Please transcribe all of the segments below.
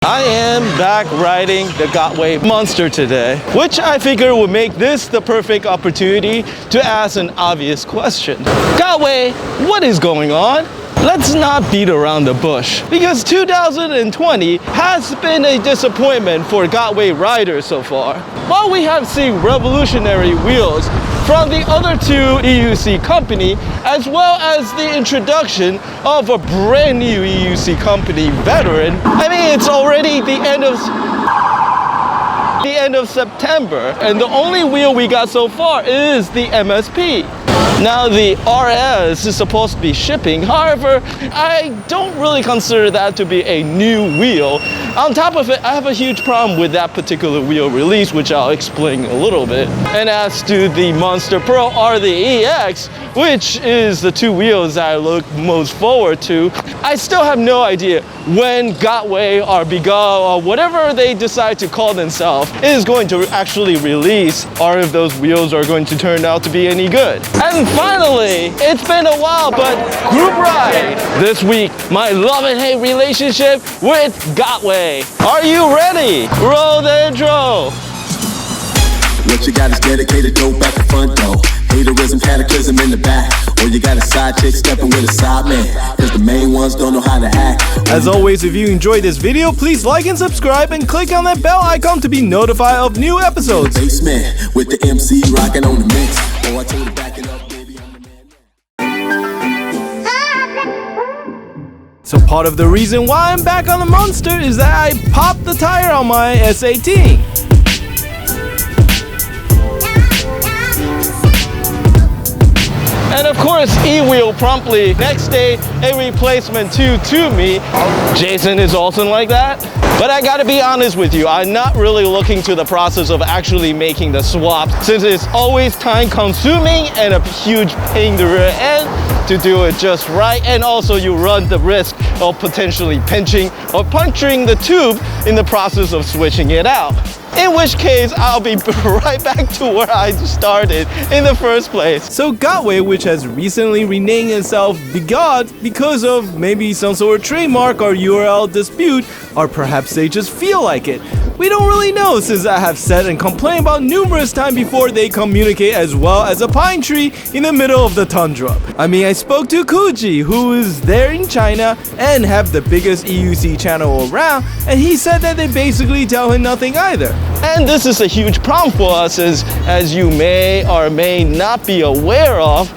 I am back riding the Gotway Monster today, which I figure would make this the perfect opportunity to ask an obvious question. Gotway, what is going on? Let's not beat around the bush, because 2020 has been a disappointment for Gotway riders so far. While we have seen revolutionary wheels from the other two EUC company, as well as the introduction of a brand new EUC company veteran, I mean, it's already the end of September, and the only wheel we got so far is the MSP. Now the RS is supposed to be shipping, however, I don't really consider that to be a new wheel. On top of it, I have a huge problem with that particular wheel release, which I'll explain a little bit. And as to the Monster Pro or the EX, which is the two wheels that I look most forward to, I still have no idea when Gotway or Bigal or whatever they decide to call themselves is going to actually release, or if those wheels are going to turn out to be any good. And finally, it's been a while, but group ride. This week, my love and hate relationship with Gotway. Are you ready? Roll the intro. What you got is dedicated dope at the front door. Haterism, cataclysm in the back. Or you got a side chick stepping with a side man. Cause the main ones don't know how to act. As always, if you enjoyed this video, please like and subscribe and click on that bell icon to be notified of new episodes. Basement with the MC rocking on the mix. Oh, I told her back it up, baby, I'm the man. So part of the reason why I'm back on the Monster is that I popped the tire on my SAT. And of course, E-Wheel promptly next day a replacement to me. Jason is awesome like that. But I gotta be honest with you, I'm not really looking to the process of actually making the swap, since it's always time consuming and a huge pain in the rear end to do it just right, and also you run the risk of potentially pinching or puncturing the tube in the process of switching it out. In which case, I'll be right back to where I started in the first place. So Gotway, which has recently renamed itself Bigot because of maybe some sort of trademark or URL dispute, or perhaps they just feel like it. We don't really know, since I have said and complained about numerous times before they communicate as well as a pine tree in the middle of the tundra. I mean, I spoke to Kuji, who is there in China and have the biggest EUC channel around, and he said that they basically tell him nothing either. And this is a huge problem for us, as you may or may not be aware of,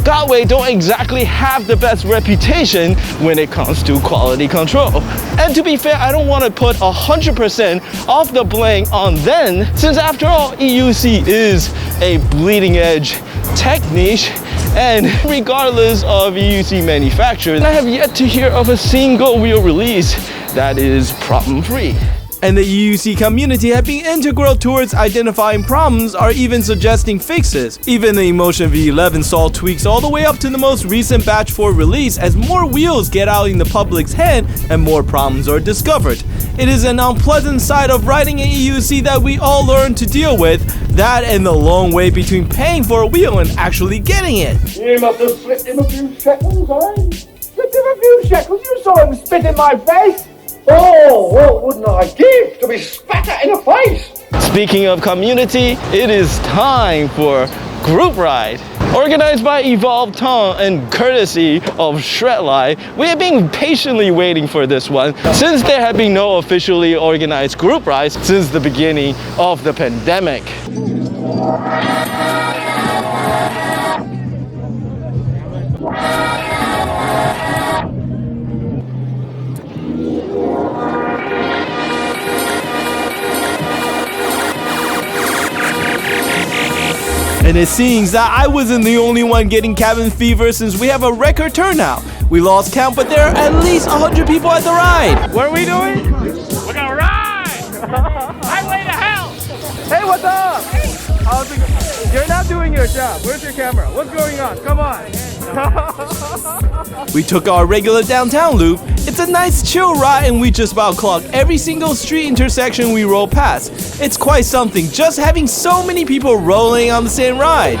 Gotway don't exactly have the best reputation when it comes to quality control. And to be fair, I don't want to put 100% of the blame on them, since after all, EUC is a bleeding edge tech niche, and regardless of EUC manufacturer, I have yet to hear of a single wheel release that is problem-free. And the EUC community have been integral towards identifying problems or even suggesting fixes. Even the Emotion V11 saw tweaks all the way up to the most recent batch 4 release, as more wheels get out in the public's hand and more problems are discovered. It is an unpleasant side of riding an EUC that we all learn to deal with, that and the long way between paying for a wheel and actually getting it. You must have slipped him a few shekels, eh? Slipped him a few shekels? You saw him spit in my face! Oh, what wouldn't I give to be spat at in the face? Speaking of community, it is time for Group Ride. Organized by Evolve Tong and courtesy of Shredline, we have been patiently waiting for this one, since there have been no officially organized group rides since the beginning of the pandemic. And it seems that I wasn't the only one getting cabin fever, since we have a record turnout. We lost count, but there are at least 100 people at the ride. What are we doing? We're gonna ride! Highway to hell! Hey, what's up? How's it? You're not doing your job. Where's your camera? What's going on? Come on. We took our regular downtown loop. It's a nice chill ride, and we just about clocked every single street intersection we roll past. It's quite something just having so many people rolling on the same ride.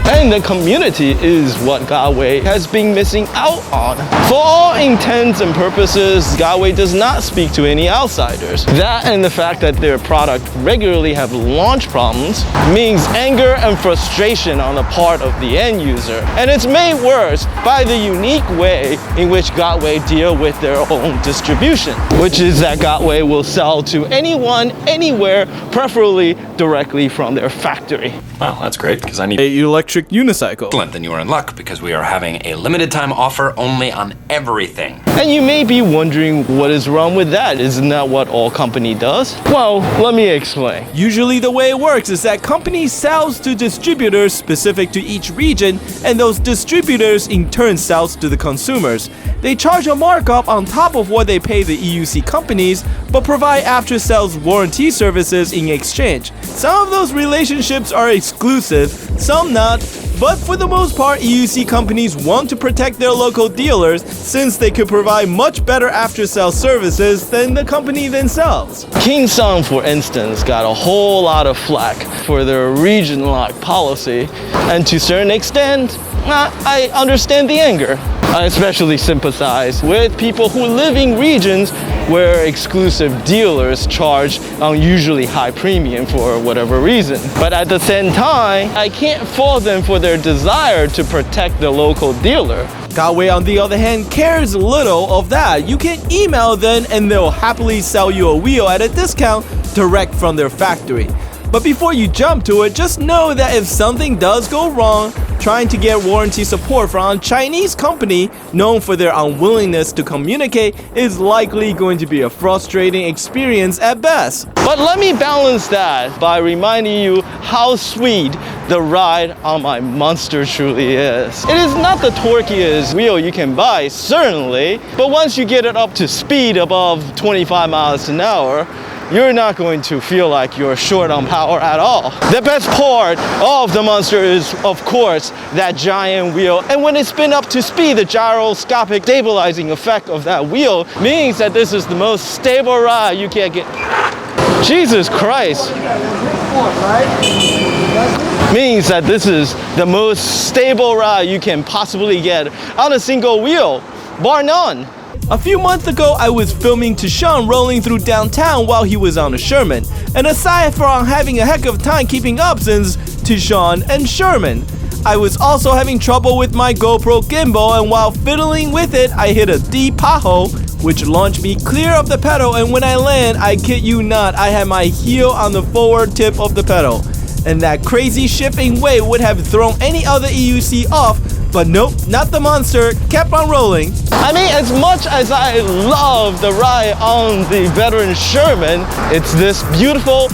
And the community is what Gotway has been missing out on. For all intents and purposes, Gotway does not speak to any outsiders. That and the fact that their product regularly have launch problems means anger and frustration on the part of the end user. And it's made worse by the unique way in which Gotway deal with their own distribution, which is that Gotway will sell to anyone, anywhere, preferably directly from their factory. Wow, that's great, because I need A electric unicycle. Excellent, then you are in luck, because we are having a limited time offer only on everything. And you may be wondering what is wrong with that. Isn't that what all company does? Well, let me explain. Usually the way it works is that companies sells to distributors specific to each region, and those distributors in turn sells to the consumers. They charge a markup on top of what they pay the EUC companies, but provide after-sales warranty services in exchange. Some of those relationships are exclusive, some not, but for the most part, EUC companies want to protect their local dealers since they could provide much better after-sales services than the company themselves. Hsiang, for instance, got a whole lot of flack for their region lock policy, and to a certain extent, I understand the anger. I especially sympathize with people who live in regions where exclusive dealers charge unusually high premium for whatever reason. But at the same time, I can't fault them for their desire to protect the local dealer. Gotway, on the other hand, cares little of that. You can email them and they'll happily sell you a wheel at a discount direct from their factory. But before you jump to it, just know that if something does go wrong, trying to get warranty support from a Chinese company known for their unwillingness to communicate is likely going to be a frustrating experience at best. But let me balance that by reminding you how sweet the ride on my Monster truly is. It is not the torquiest wheel you can buy, certainly, but once you get it up to speed above 25 miles an hour, you're not going to feel like you're short on power at all. The best part of the Monster is, of course, that giant wheel. And when it's been up to speed, the gyroscopic stabilizing effect of that wheel means that this is the most stable ride you can get. Jesus Christ. Means that this is the most stable ride you can possibly get on a single wheel, bar none. A few months ago, I was filming Hsiang rolling through downtown while he was on a Sherman. And aside from having a heck of a time keeping up since Hsiang and Sherman, I was also having trouble with my GoPro gimbal, and while fiddling with it, I hit a deep pothole, which launched me clear of the pedal, and when I land, I kid you not, I had my heel on the forward tip of the pedal. And that crazy shifting weight would have thrown any other EUC off, but nope, not the Monster, kept on rolling. I mean, as much as I love the ride on the veteran Sherman, it's this beautiful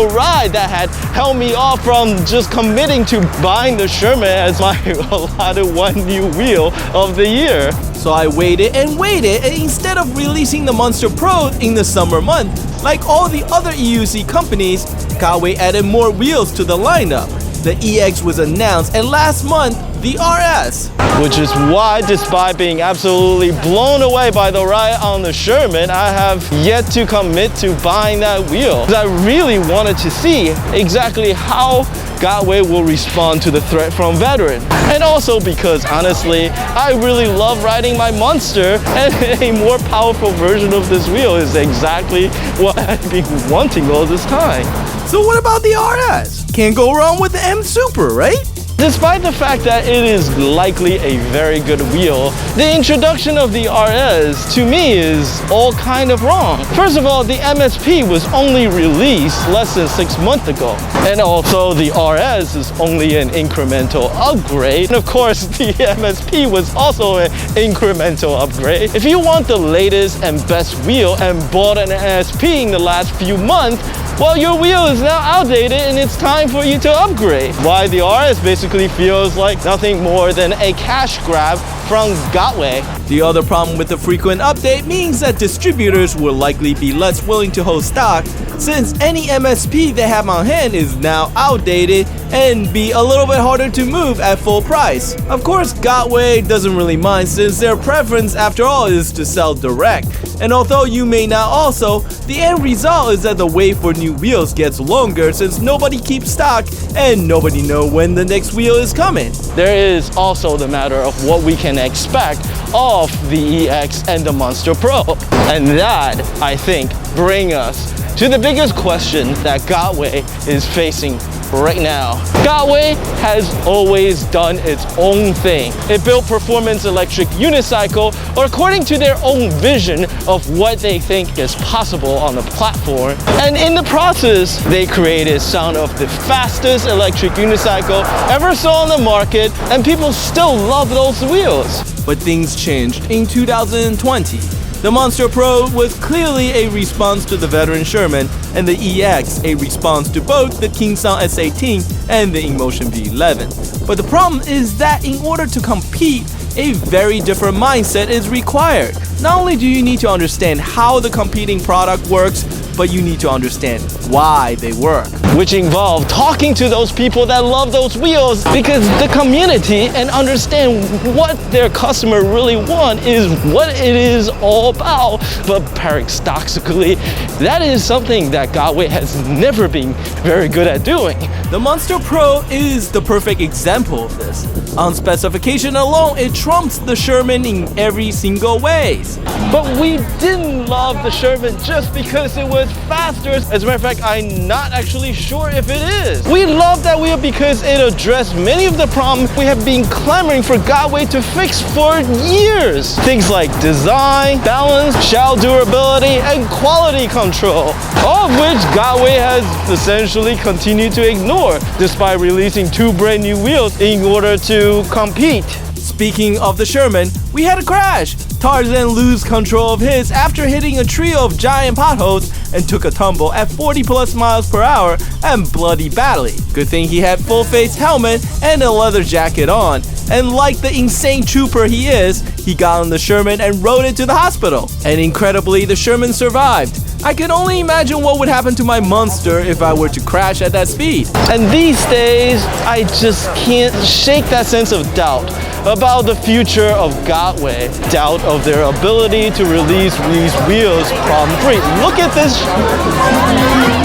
ride that had held me off from just committing to buying the Sherman as my allotted one new wheel of the year. So I waited and waited, and instead of releasing the Monster Pro in the summer month, like all the other EUC companies, Gotway added more wheels to the lineup. The EX was announced, and last month, the RS. Which is why, despite being absolutely blown away by the ride on the Sherman, I have yet to commit to buying that wheel. I really wanted to see exactly how Gotway will respond to the threat from veteran. And also because, honestly, I really love riding my Monster, and a more powerful version of this wheel is exactly what I've been wanting all this time. So what about the RS? Can't go wrong with the M Super, right? Despite the fact that it is likely a very good wheel, the introduction of the RS to me is all kind of wrong. First of all, the MSP was only released less than 6 months ago. And also the RS is only an incremental upgrade. And of course, the MSP was also an incremental upgrade. If you want the latest and best wheel and bought an MSP in the last few months, well, your wheel is now outdated and it's time for you to upgrade. Why the RS basically feels like nothing more than a cash grab from Gotway. The other problem with the frequent update means that distributors will likely be less willing to hold stock, since any MSP they have on hand is now outdated and be a little bit harder to move at full price. Of course, Gotway doesn't really mind, since their preference after all is to sell direct. And although you may not also, the end result is that the wait for new wheels gets longer, since nobody keeps stock and nobody knows when the next wheel is coming. There is also the matter of what we can expect of the EX and the Monster Pro. And that, I think, brings us to the biggest question that Gotway is facing right now. Gotway has always done its own thing. It built performance electric unicycle, or according to their own vision of what they think is possible on the platform. And in the process, they created sound of the fastest electric unicycle ever saw on the market, and people still love those wheels. But things changed in 2020. The Monster Pro was clearly a response to the veteran Sherman, and the EX a response to both the Hsiang S18 and the InMotion V11. But the problem is that in order to compete, a very different mindset is required. Not only do you need to understand how the competing product works, but you need to understand why they work. Which involve talking to those people that love those wheels, because the community and understand what their customer really want is what it is all about. But paradoxically, that is something that Gotway has never been very good at doing. The Monster Pro is the perfect example of this. On specification alone, it trumps the Sherman in every single way. But we didn't love the Sherman just because it was faster. As a matter of fact, I'm not actually sure if it is. We love that wheel because it addressed many of the problems we have been clamoring for Gotway to fix for years. Things like design, balance, shell durability, and quality control. All of which Gotway has essentially continued to ignore, despite releasing 2 brand new wheels in order to compete. Speaking of the Sherman, we had a crash. Tarzan lose control of his after hitting a trio of giant potholes and took a tumble at 40+ miles per hour and bloody badly. Good thing he had full-face helmet and a leather jacket on. And like the insane trooper he is, he got on the Sherman and rode it to the hospital. And incredibly, the Sherman survived. I can only imagine what would happen to my Monster if I were to crash at that speed. And these days, I just can't shake that sense of doubt about the future of Gotway. Doubt of their ability to release these wheels problem-free. Look at this.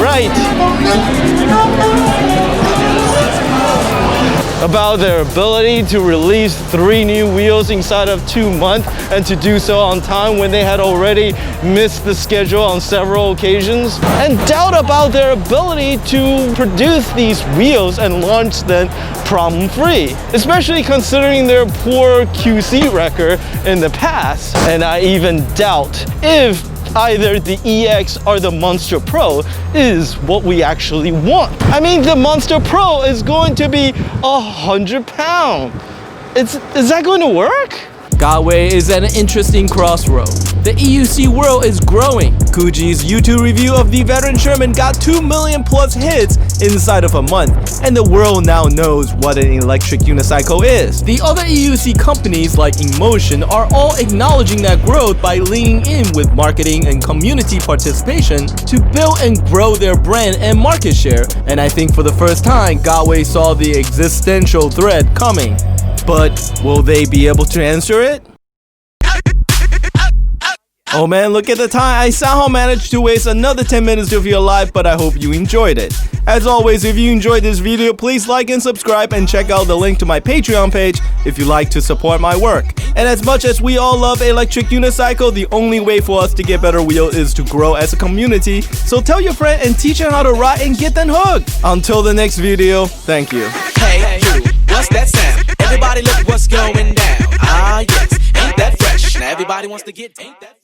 Right. About their ability to release 3 new wheels inside of 2 months, and to do so on time when they had already missed the schedule on several occasions. And doubt about their ability to produce these wheels and launch them problem-free, especially considering their poor QC record in the past. And I even doubt if either the EX or the Monster Pro is what we actually want. I mean, the Monster Pro is going to be 100 pounds. Is that going to work? Gotway is at an interesting crossroad. The EUC world is growing. Kuji's YouTube review of the veteran Sherman got 2 million+ hits inside of a month, and the world now knows what an electric unicycle is. The other EUC companies like InMotion are all acknowledging that growth by leaning in with marketing and community participation to build and grow their brand and market share. And I think for the first time, Gotway saw the existential threat coming. But will they be able to answer it? Oh man, look at the time. I somehow managed to waste another 10 minutes of your life, but I hope you enjoyed it. As always, if you enjoyed this video, please like and subscribe, and check out the link to my Patreon page if you like to support my work. And as much as we all love electric unicycle, the only way for us to get better wheels is to grow as a community. So tell your friend and teach them how to ride and get them hooked. Until the next video, thank you. Hey, you, what's that sound? Everybody look what's going down. Ah, yes, ain't that fresh? Now everybody wants to get, ain't that